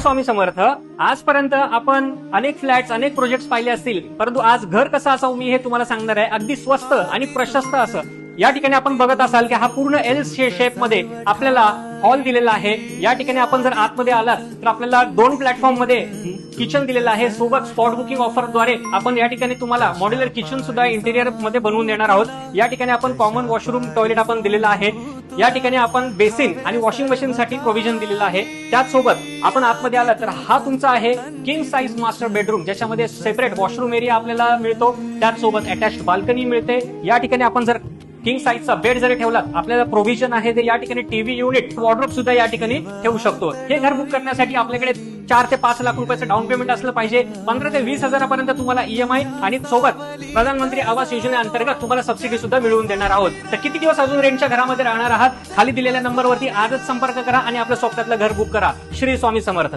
स्वामी समर्थ. आजपर्यंत आपण अनेक फ्लॅट्स, अनेक प्रोजेक्ट्स पाहिले असतील, परंतु आज घर कसं असावं मी हे तुम्हाला सांगणार आहे. अगदी स्वस्त आणि प्रशस्त असं. या ठिकाणी आपण बघत असाल की हा पूर्ण एल शेप मध्ये आपल्याला हॉल दिलेला आहे. या ठिकाणी आपण जर आतमध्ये आलात तर आपल्याला 2 प्लॅटफॉर्म मध्ये किचन दिलेलं आहे. सोबत स्पॉट बुकिंग ऑफरद्वारे आपण या ठिकाणी तुम्हाला मॉड्युलर किचन सुद्धा इंटेरियर मध्ये बनवून देणार आहोत. या ठिकाणी आपण कॉमन वॉशरूम टॉयलेट आपण दिलेलं आहे. या ठिकाणी आपण बेसिन आणि वॉशिंग मशीन साठी प्रोव्हिजन दिलेलं आहे. त्याचसोबत आपण आतमध्ये आला तर हा तुमचा आहे किंग साइज मास्टर बेडरूम, ज्याच्यामध्ये सेपरेट वॉशरूम एरिया आपल्याला मिळतो. त्याचसोबत अटॅच्ड बाल्कनी मिळते. या ठिकाणी आपण जर किंग साइजचा बेड जरी ठेवला आपल्याला प्रोव्हिजन आहे ते या ठिकाणी टीव्ही युनिट, वॉर्डरोब सुद्धा या ठिकाणी ठेवू शकतो. हे घर बुक करण्यासाठी आपल्याकडे 4 ते 5 लाख रुपयाचं डाऊन पेमेंट असलं पाहिजे. 15 ते 20 हजारापर्यंत तुम्हाला ईएमआय आणि सोबत प्रधानमंत्री आवास योजनेअंतर्गत तुम्हाला सबसिडी सुद्धा मिळवून देणार आहोत. तर किती दिवस अजून रेंटच्या घरामध्ये राहणार आहात? खाली दिलेल्या नंबरवरती आजच संपर्क करा आणि आपल्या स्वप्नातलं घर बुक करा. श्री स्वामी समर्थ.